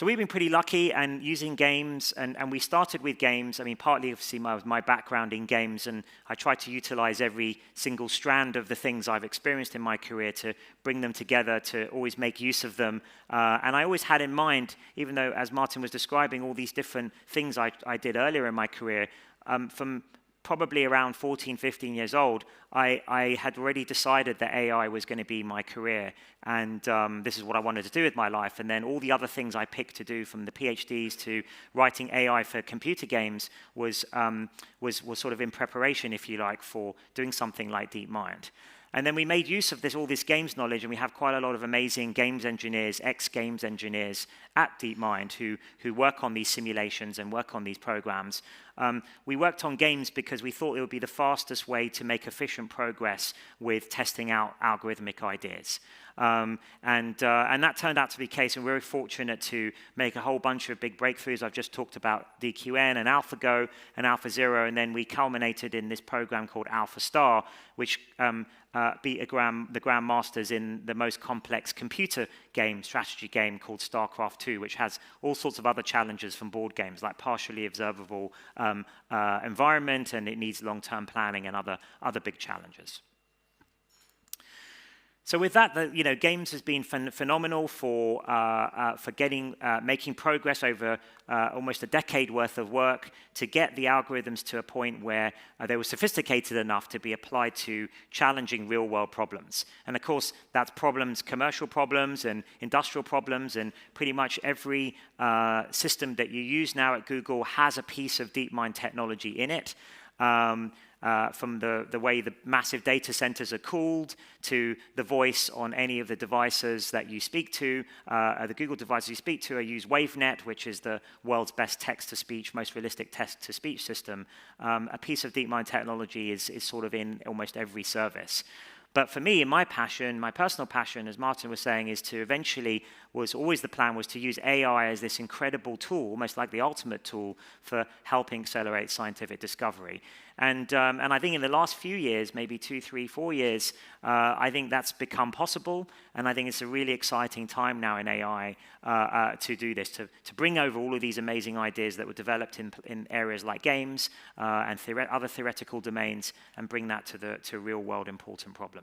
So we've been pretty lucky and using games, and we started with games. I mean, partly obviously my background in games, and I try to utilize every single strand of the things I've experienced in my career to bring them together, to always make use of them. And I always had in mind, even though, as Martin was describing, all these different things I did earlier in my career, from probably around 14, 15 years old, I had already decided that AI was going to be my career, and this is what I wanted to do with my life. And then all the other things I picked to do, from the PhDs to writing AI for computer games, was sort of in preparation, if you like, for doing something like DeepMind. And then we made use of all this games knowledge, and we have quite a lot of amazing games engineers, ex-games engineers at DeepMind who work on these simulations and work on these programs. We worked on games because we thought it would be the fastest way to make efficient progress with testing out algorithmic ideas. And that turned out to be the case, and we were very fortunate to make a whole bunch of big breakthroughs. I've just talked about DQN and AlphaGo and AlphaZero, and then we culminated in this program called AlphaStar, which beat the grandmasters in the most complex computer game, strategy game called StarCraft 2, which has all sorts of other challenges from board games, like partially observable environment, and it needs long-term planning and other big challenges. So with that, games has been phenomenal for making progress over almost a decade worth of work to get the algorithms to a point where they were sophisticated enough to be applied to challenging real-world problems. And of course, that's problems, commercial problems and industrial problems, and pretty much every system that you use now at Google has a piece of DeepMind technology in it. From the way the massive data centers are cooled, to the voice on any of the devices that you speak to. The Google devices you speak to use WaveNet, which is the world's best text-to-speech, most realistic text-to-speech system. A piece of DeepMind technology is sort of in almost every service. But for me, my passion, my personal passion, as Martin was saying, is to eventually, was always the plan, was to use AI as this incredible tool, almost like the ultimate tool for helping accelerate scientific discovery. And I think in the last few years, maybe 2, 3, 4 years, I think that's become possible. And I think it's a really exciting time now in AI to do this, to bring over all of these amazing ideas that were developed in areas like games and other theoretical domains, and bring that to real-world important problems.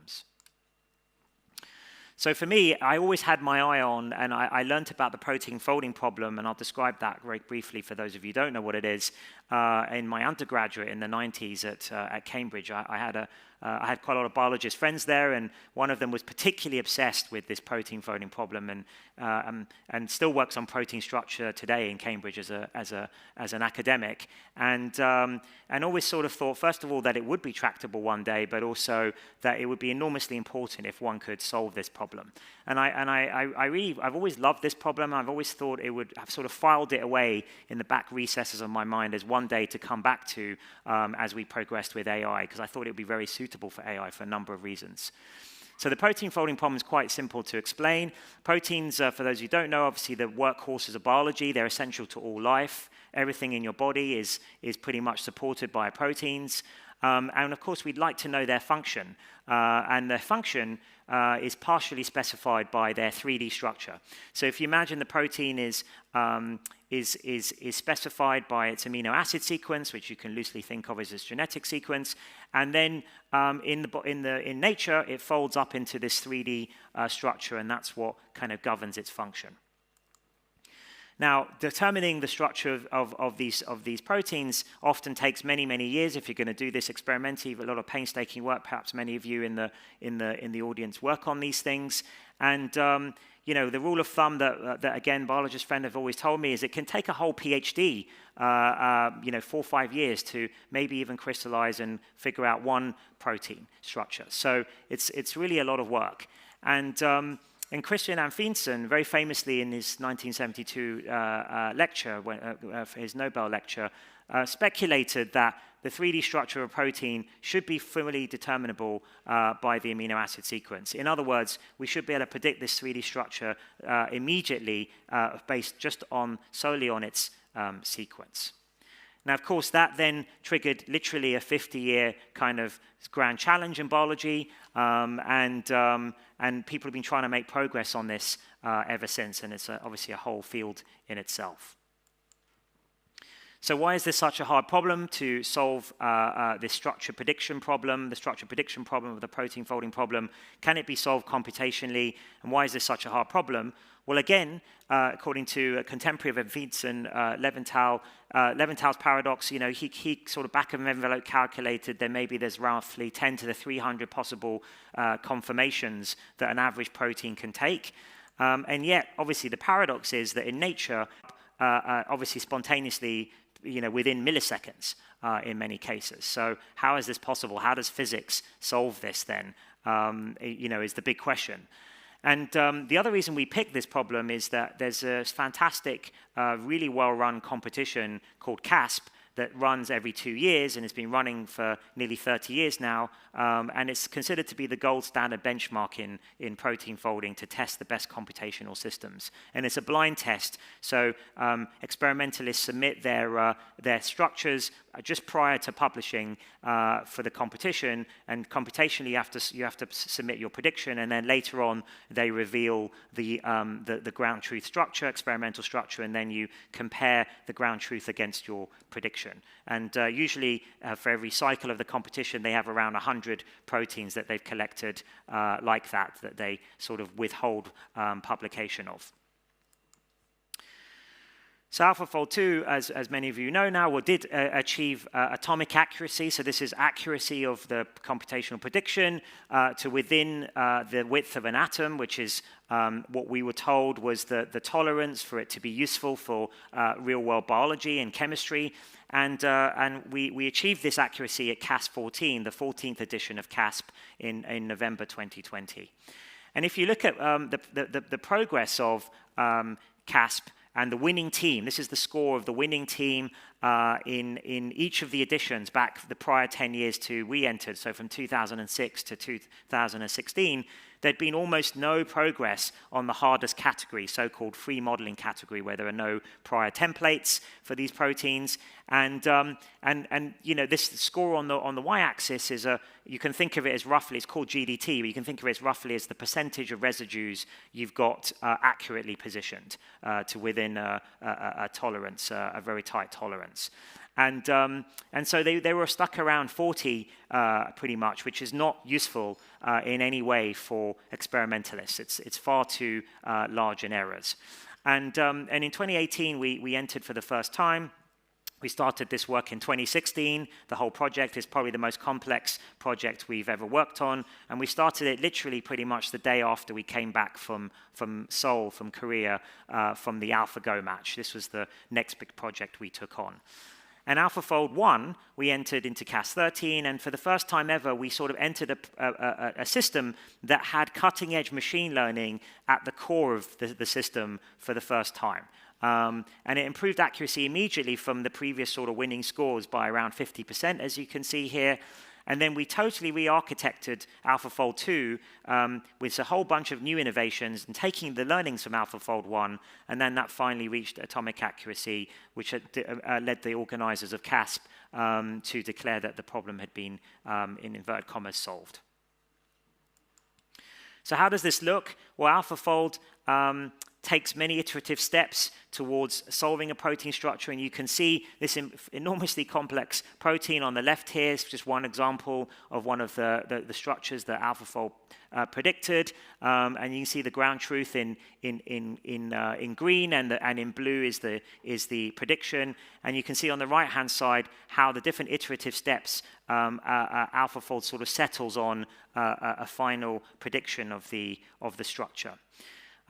So for me, I always had my eye on, and I learned about the protein folding problem, and I'll describe that very briefly for those of you who don't know what it is. In my undergraduate in the 90s at Cambridge, I had quite a lot of biologist friends there, and one of them was particularly obsessed with this protein folding problem, and still works on protein structure today in Cambridge as an academic, and always sort of thought, first of all, that it would be tractable one day, but also that it would be enormously important if one could solve this problem. And I've always loved this problem. I've always thought I've sort of filed it away in the back recesses of my mind as one day to come back to as we progressed with AI, because I thought it would be very suitable for AI for a number of reasons. So the protein folding problem is quite simple to explain. Proteins, for those who don't know, obviously the workhorses of biology. They're essential to all life. Everything in your body is pretty much supported by proteins. And of course, we'd like to know their function. And their function is partially specified by their 3D structure. So if you imagine the protein is specified by its amino acid sequence, which you can loosely think of as its genetic sequence, and then in nature it folds up into this 3D structure, and that's what kind of governs its function. Now, determining the structure of these proteins often takes many, many years if you're going to do this experimentally. A lot of painstaking work. Perhaps many of you in the audience work on these things. And the rule of thumb that again biologist friends have always told me is it can take a whole PhD, 4 or 5 years to maybe even crystallize and figure out one protein structure. So it's really a lot of work. And Christian Amfeensen, very famously in his 1972 lecture, for his Nobel lecture, speculated that the 3D structure of a protein should be fully determinable by the amino acid sequence. In other words, we should be able to predict this 3D structure immediately based just solely on its sequence. Now, of course, that then triggered literally a 50-year kind of grand challenge in biology, and people have been trying to make progress on this ever since, and it's obviously a whole field in itself. So why is this such a hard problem to solve this structure prediction problem, the structure prediction problem of the protein folding problem? Can it be solved computationally? And why is this such a hard problem? Well, again, according to a contemporary of Edvinsson, Leventhal's paradox, you know, he sort of back of an envelope calculated there's roughly 10 to the 300 possible conformations that an average protein can take. And yet, obviously, the paradox is that in nature, obviously spontaneously, you know, within milliseconds in many cases. So how is this possible? How does physics solve this then? You know, is the big question. And the other reason we picked this problem is that there's a fantastic, really well-run competition called CASP that runs every 2 years and has been running for nearly 30 years now. And it's considered to be the gold standard benchmark in protein folding to test the best computational systems. And it's a blind test, so experimentalists submit their structures just prior to publishing for the competition, and computationally you have to submit your prediction, and then later on they reveal the ground truth structure, experimental structure, and then you compare the ground truth against your prediction. And usually for every cycle of the competition they have around 100 proteins that they've collected like that they sort of withhold publication of. So AlphaFold 2, as many of you know now, did achieve atomic accuracy. So this is accuracy of the computational prediction to within the width of an atom, which is what we were told was the tolerance for it to be useful for real-world biology and chemistry. And we achieved this accuracy at CASP 14, the 14th edition of CASP in November 2020. And if you look at the progress of CASP, and the winning team, this is the score of the winning team in each of the editions back the prior 10 years to we entered, so from 2006 to 2016, there'd been almost no progress on the hardest category, so-called free modeling category, where there are no prior templates for these proteins. And you know, this score on the y-axis is you can think of it as roughly, it's called GDT, but you can think of it as roughly as the percentage of residues you've got accurately positioned to within a tolerance, a very tight tolerance. And so they were stuck around 40 pretty much, which is not useful in any way for experimentalists. It's far too large in errors. And in 2018, we entered for the first time. We started this work in 2016. The whole project is probably the most complex project we've ever worked on. And we started it literally pretty much the day after we came back from Seoul, from Korea, from the AlphaGo match. This was the next big project we took on. And AlphaFold 1, we entered into CAS 13, and for the first time ever, we sort of entered a system that had cutting-edge machine learning at the core of the system for the first time. And it improved accuracy immediately from the previous sort of winning scores by around 50%, as you can see here. And then we totally re-architected AlphaFold 2 with a whole bunch of new innovations and taking the learnings from AlphaFold 1, and then that finally reached atomic accuracy, which led the organizers of CASP to declare that the problem had been, in inverted commas, solved. So how does this look? Well, AlphaFold takes many iterative steps towards solving a protein structure, and you can see this enormously complex protein on the left here. It's just one example of one of the structures that AlphaFold predicted, and you can see the ground truth in green, and in blue is the prediction. And you can see on the right-hand side how the different iterative steps AlphaFold sort of settles on a final prediction of the structure.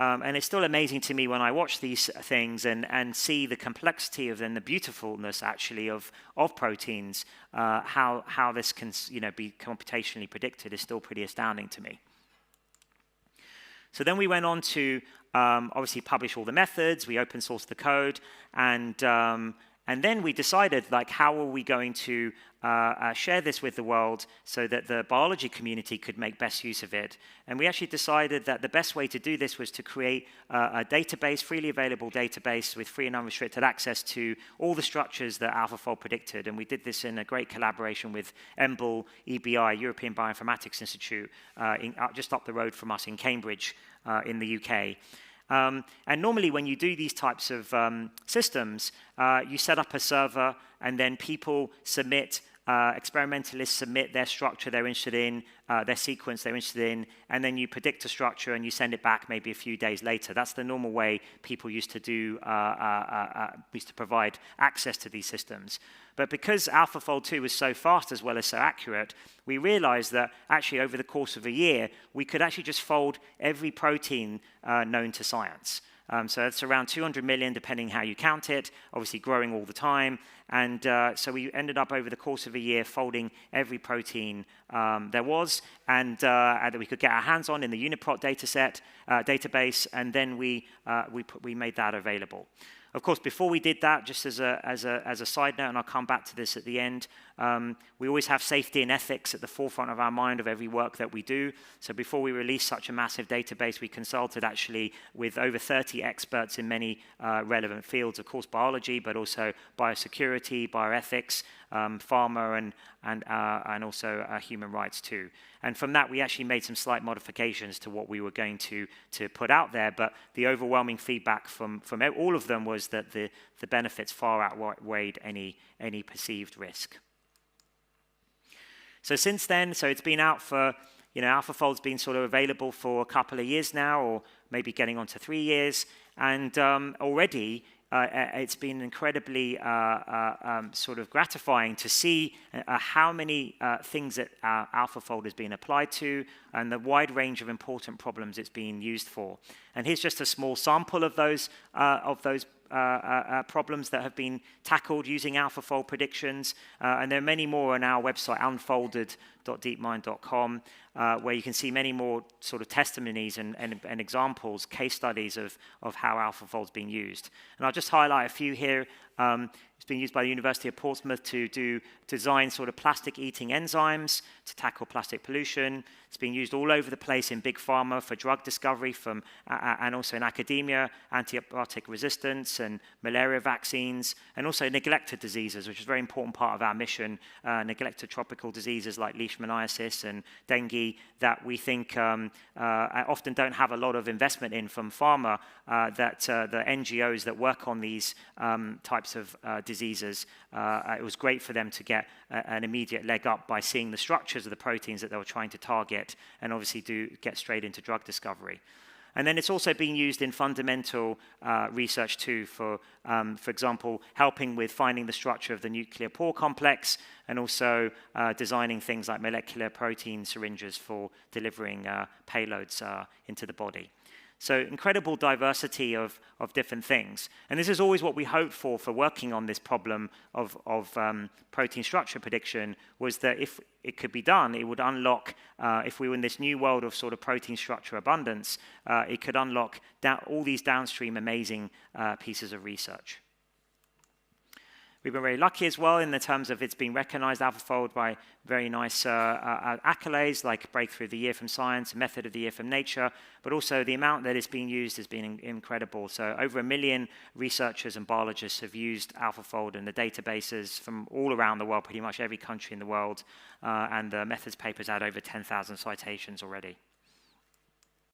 And it's still amazing to me when I watch these things and see the complexity of and the beautifulness actually of proteins. How this can be computationally predicted is still pretty astounding to me. So then we went on to obviously publish all the methods. We open sourced the code, and then we decided, like, how are we going to share this with the world so that the biology community could make best use of it. And we actually decided that the best way to do this was to create a database, freely available database with free and unrestricted access to all the structures that AlphaFold predicted. And we did this in a great collaboration with EMBL, EBI, European Bioinformatics Institute, just up the road from us in Cambridge in the UK. And normally when you do these types of systems, you set up a server and then people submit, experimentalists submit their structure they're interested in, their sequence they're interested in, and then you predict a structure and you send it back maybe a few days later. That's the normal way people used to do, used to provide access to these systems. But because AlphaFold 2 was so fast as well as so accurate, we realized that actually over the course of a year, we could actually just fold every protein known to science. So it's around 200 million, depending how you count it, obviously growing all the time. And so we ended up over the course of a year folding every protein there was, and that we could get our hands on in the UniProt database, and then we made that available. Of course, before we did that, just as a side note, and I'll come back to this at the end, we always have safety and ethics at the forefront of our mind of every work that we do. So before we released such a massive database, we consulted actually with over 30 experts in many relevant fields, of course, biology, but also biosecurity, bioethics, pharma, and also human rights too. And from that, we actually made some slight modifications to what we were going to put out there. But the overwhelming feedback from all of them was that the benefits far outweighed any perceived risk. So since then, so it's been out for, AlphaFold's been sort of available for a couple of years now, or maybe getting on to 3 years. And already, it's been incredibly sort of gratifying to see how many things that AlphaFold has been applied to and the wide range of important problems it's being used for. And here's just a small sample of those problems that have been tackled using AlphaFold predictions. And there are many more on our website, unfolded.deepmind.com, where you can see many more sort of testimonies and examples, case studies of how AlphaFold's been used. And I'll just highlight a few here. It's been used by the University of Portsmouth to design sort of plastic-eating enzymes to tackle plastic pollution. It's been used all over the place in big pharma for drug discovery, and also in academia, antibiotic resistance and malaria vaccines, and also neglected diseases, which is a very important part of our mission, neglected tropical diseases like leishmaniasis and dengue that we think often don't have a lot of investment in from pharma, that the NGOs that work on these types of diseases, it was great for them to get an immediate leg up by seeing the structures of the proteins that they were trying to target, and obviously get straight into drug discovery. And then it's also being used in fundamental research too, for example, helping with finding the structure of the nuclear pore complex, and also designing things like molecular protein syringes for delivering payloads into the body. So incredible diversity of different things. And this is always what we hoped for working on this problem of protein structure prediction, was that if it could be done, it would unlock, if we were in this new world of sort of protein structure abundance, it could unlock all these downstream amazing pieces of research. We've been very lucky as well in the terms of it's been recognized, AlphaFold, by very nice accolades like Breakthrough of the Year from Science, Method of the Year from Nature, but also the amount that it's being used has been incredible. So over 1 million researchers and biologists have used AlphaFold and the databases from all around the world, pretty much every country in the world, and the methods papers had over 10,000 citations already.